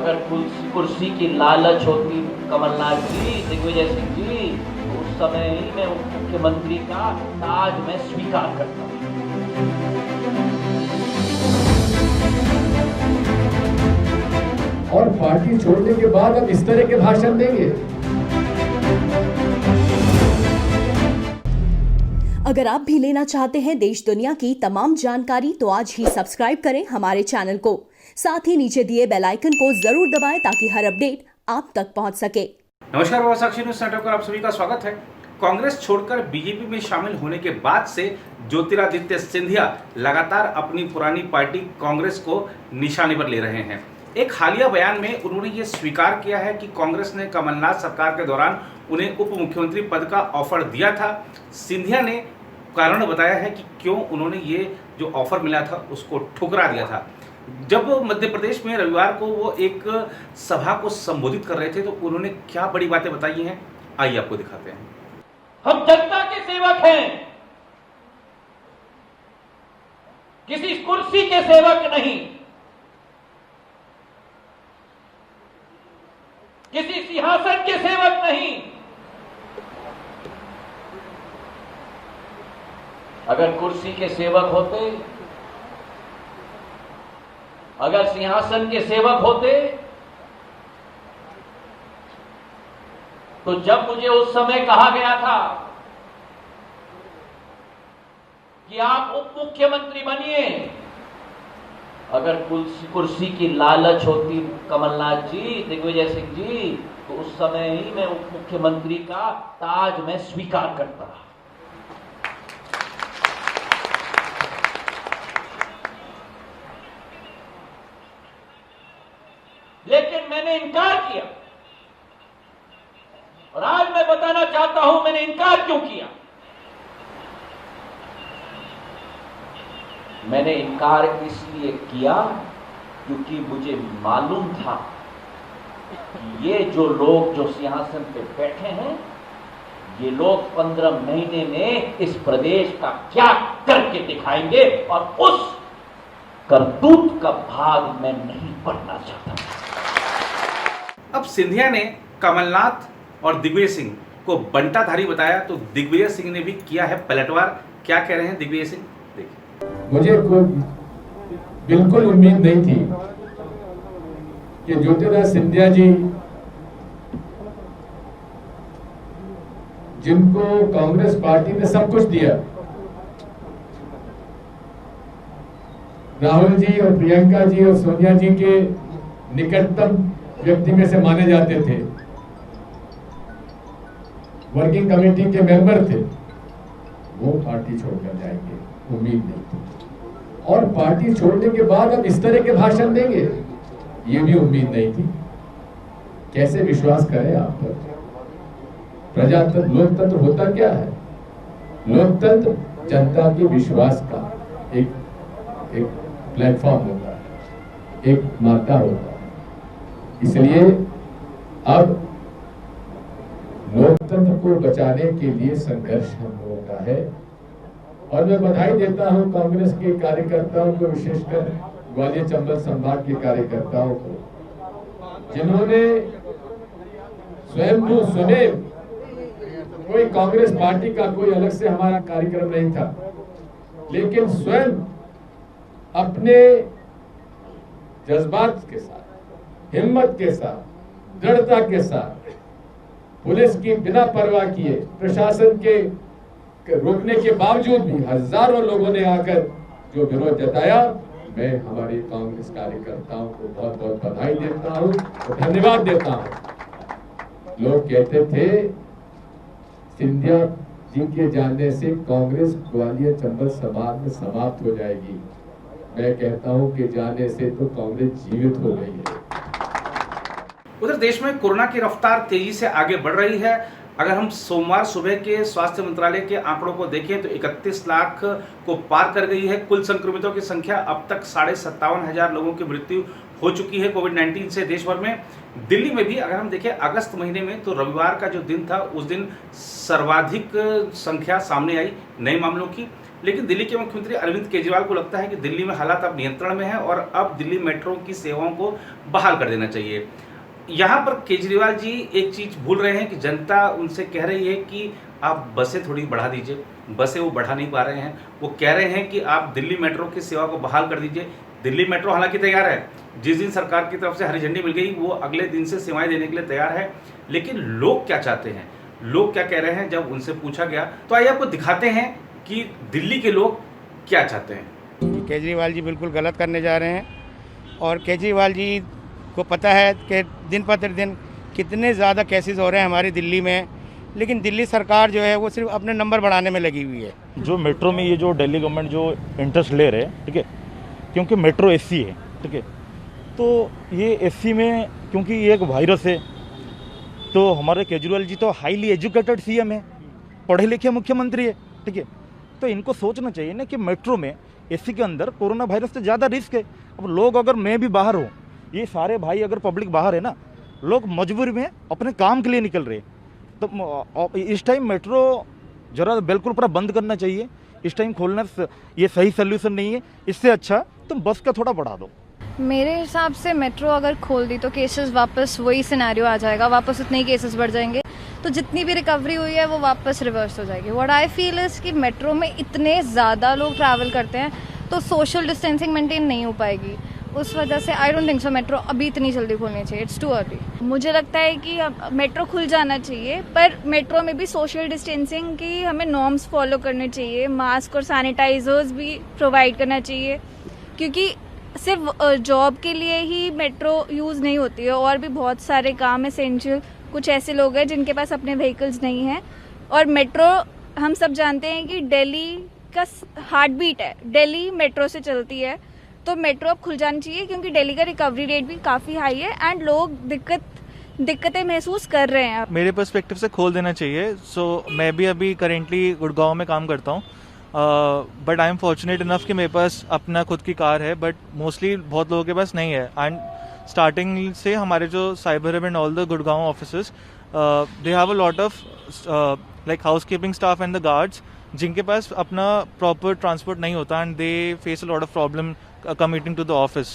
अगर कुर्सी की लालच होती कमलनाथ जी, दिग्विजय सिंह जी, तो उस समय ही मैं उप मुख्यमंत्री का ताज मैं स्वीकार करता हूं। और पार्टी छोड़ने के बाद अब इस तरह के भाषण देंगे। अगर आप भी लेना चाहते हैं देश दुनिया की तमाम जानकारी तो आज ही सब्सक्राइब करें हमारे चैनल को। साथ ही नीचे दिए बेल आइकन को जरूर दबाएं ताकि हर अपडेट आप तक पहुंच सके। नमस्कार, साक्षी न्यूज नेटवर्क पर आप सभी का स्वागत है। कांग्रेस छोड़कर बीजेपी में शामिल होने के बाद से ज्योतिरादित्य सिंधिया लगातार अपनी पुरानी पार्टी कांग्रेस को निशाने पर ले रहे हैं। एक हालिया बयान में उन्होंने ये स्वीकार किया है कि कांग्रेस ने कमलनाथ सरकार के दौरान उन्हें उप मुख्यमंत्री पद का ऑफर दिया था। सिंधिया ने कारण बताया है कि क्यों उन्होंने ये जो ऑफर मिला था उसको ठुकरा दिया था। जब मध्य प्रदेश में रविवार को वो एक सभा को संबोधित कर रहे थे तो उन्होंने क्या बड़ी बातें बताई हैं, आइए आपको दिखाते हैं। हम जनता के सेवक हैं, किसी कुर्सी के सेवक नहीं, किसी सिंहासन के सेवक नहीं। अगर कुर्सी के सेवक होते, अगर सिंहासन के सेवक होते, तो जब मुझे उस समय कहा गया था कि आप उप मुख्यमंत्री बनिए, अगर कुर्सी की लालच होती कमलनाथ जी, दिग्विजय सिंह जी, तो उस समय ही मैं उप मुख्यमंत्री का ताज मैं स्वीकार करता। लेकिन मैंने इनकार किया और आज मैं बताना चाहता हूं मैंने इनकार क्यों किया। मैंने इनकार इसलिए किया क्योंकि मुझे मालूम था कि ये जो लोग जो सिंहासन पे बैठे हैं, ये लोग 15 महीने में इस प्रदेश का क्या करके दिखाएंगे और उस करतूत का भाग मैं नहीं पढ़ना चाहता। अब सिंधिया ने कमलनाथ और दिग्विजय सिंह को बंटाधारी बताया तो दिग्विजय सिंह ने भी किया है पलटवार। क्या कह रहे हैं दिग्विजय सिंह, देखिए। मुझे कोई बिल्कुल उम्मीद नहीं थी कि ज्योतिरादित्य सिंधिया जी, जिनको कांग्रेस पार्टी ने सब कुछ दिया, राहुल जी और प्रियंका जी और सोनिया जी के निकटतम व्यक्ति में से माने जाते थे, वर्किंग कमेटी के मेंबर थे, वो पार्टी छोड़कर जाएंगे, उम्मीद नहीं थी। और पार्टी छोड़ने के बाद अब इस तरह के भाषण देंगे, ये भी उम्मीद नहीं थी। कैसे विश्वास करें आप पर? प्रजातंत्र, लोकतंत्र होता क्या है? लोकतंत्र जनता के विश्वास का एक प्लेटफॉर्म होता है, एक माध्यम होता है। इसलिए अब लोकतंत्र को बचाने के लिए संघर्ष हम लोगों का है। और मैं बधाई देता हूं कांग्रेस के कार्यकर्ताओं को, विशेषकर ग्वालियर चंबल संभाग के कार्यकर्ताओं को, जिन्होंने स्वयं स्वयं, कोई कांग्रेस पार्टी का कोई अलग से हमारा कार्यक्रम नहीं था, लेकिन स्वयं अपने जज्बात के साथ, हिम्मत के साथ, दृढ़ता के साथ, पुलिस की बिना परवाह किए, प्रशासन के रोकने के बावजूद भी हजारों लोगों ने आकर जो विरोध जताया, मैं हमारे कांग्रेस कार्यकर्ताओं को बहुत बहुत बधाई देता हूं और धन्यवाद देता हूं। लोग कहते थे सिंधिया जी के जाने से कांग्रेस ग्वालियर चंबल संभाग में समाप्त हो जाएगी। मैं कहता हूं कि जाने से तो कांग्रेस जीवित हो गई है। उधर देश में कोरोना की रफ्तार तेजी से आगे बढ़ रही है। अगर हम सोमवार सुबह के स्वास्थ्य मंत्रालय के आंकड़ों को देखें तो 31 लाख को पार कर गई है। कुल संक्रमितों की संख्या अब तक 57,500 लोगों की मृत्यु हो चुकी है कोविड-19 से देश भर में। दिल्ली में भी अगर हम देखें अगस्त महीने में तो रविवार का जो दिन था उस दिन सर्वाधिक संख्या सामने आई नए मामलों की। लेकिन दिल्ली के मुख्यमंत्री अरविंद केजरीवाल को लगता है कि दिल्ली में हालात अब नियंत्रण में है और अब दिल्ली मेट्रो की सेवाओं को बहाल कर देना चाहिए। यहाँ पर केजरीवाल जी एक चीज भूल रहे हैं कि जनता उनसे कह रही है कि आप बसें थोड़ी बढ़ा दीजिए, बसें वो बढ़ा नहीं पा रहे हैं। वो कह रहे हैं कि आप दिल्ली मेट्रो की सेवा को बहाल कर दीजिए। दिल्ली मेट्रो हालांकि तैयार है, जिस दिन सरकार की तरफ से हरी झंडी मिल गई वो अगले दिन से सेवाएं देने के लिए तैयार है। लेकिन लोग क्या चाहते हैं, लोग क्या कह रहे हैं, जब उनसे पूछा गया तो आइए आपको दिखाते हैं कि दिल्ली के लोग क्या चाहते हैं। केजरीवाल जी बिल्कुल गलत करने जा रहे हैं और केजरीवाल जी को पता है कि दिन प्रतिदिन कितने ज़्यादा केसेस हो रहे हैं हमारी दिल्ली में, लेकिन दिल्ली सरकार जो है वो सिर्फ अपने नंबर बढ़ाने में लगी हुई है। जो मेट्रो में ये जो दिल्ली गवर्नमेंट जो इंटरेस्ट ले रहे हैं, ठीक है, क्योंकि मेट्रो एसी है, ठीक है, तो ये एसी में क्योंकि ये एक वायरस है, तो हमारे केजरीवाल जी तो हाईली एजुकेटेड सीएम है, पढ़े लिखे मुख्यमंत्री है, ठीक है, तो इनको सोचना चाहिए ना कि मेट्रो में एसी के अंदर कोरोना वायरस से ज़्यादा रिस्क है। अब लोग, अगर मैं भी बाहर हूँ, ये सारे भाई अगर पब्लिक बाहर है ना, लोग मजबूरी में अपने काम के लिए निकल रहे हैं, तो इस टाइम मेट्रो जरा बिल्कुल पूरा बंद करना चाहिए। इस टाइम खोलना ये सही सोल्यूशन नहीं है। इससे अच्छा तुम बस का थोड़ा बढ़ा दो। मेरे हिसाब से मेट्रो अगर खोल दी तो केसेस वापस वही सिनेरियो आ जाएगा, वापस उतने ही केसेस बढ़ जाएंगे, तो जितनी भी रिकवरी हुई है वो वापस रिवर्स हो जाएगी। व्हाट आई फील इज कि मेट्रो में इतने ज़्यादा लोग ट्रैवल करते हैं तो सोशल डिस्टेंसिंग मेंटेन नहीं हो पाएगी। उस वजह से I don't think so metro अभी इतनी जल्दी खोलनी चाहिए, इट्स टू अर्ली। मुझे लगता है कि मेट्रो खुल जाना चाहिए, पर मेट्रो में भी सोशल डिस्टेंसिंग की हमें नॉर्म्स फॉलो करने चाहिए, मास्क और सैनिटाइजर्स भी प्रोवाइड करना चाहिए, क्योंकि सिर्फ जॉब के लिए ही मेट्रो यूज़ नहीं होती है, और भी बहुत सारे काम एसेंशियल कुछ ऐसे लोग हैं जिनके पास अपने व्हीकल्स नहीं हैं। और मेट्रो हम सब जानते हैं कि दिल्ली का हार्ट बीट है, दिल्ली मेट्रो से चलती है, तो मेट्रो अब खुल जानी चाहिए क्योंकि दिल्ली का रिकवरी रेट भी काफ़ी हाई है एंड लोग दिक्कतें महसूस कर रहे हैं। मेरे पर्सपेक्टिव से खोल देना चाहिए। मैं भी अभी करेंटली गुड़गांव में काम करता हूँ, but I am fortunate enough कि मेरे पास अपना खुद की कार है, बट मोस्टली बहुत लोगों के पास नहीं है। एंड स्टार्टिंग से हमारे जो cyber hub and all the Gurgaon offices, they have a lot of like house keeping staff and the guards जिनके पास अपना प्रॉपर ट्रांसपोर्ट नहीं होता, and they face a lot of problem commuting to the office.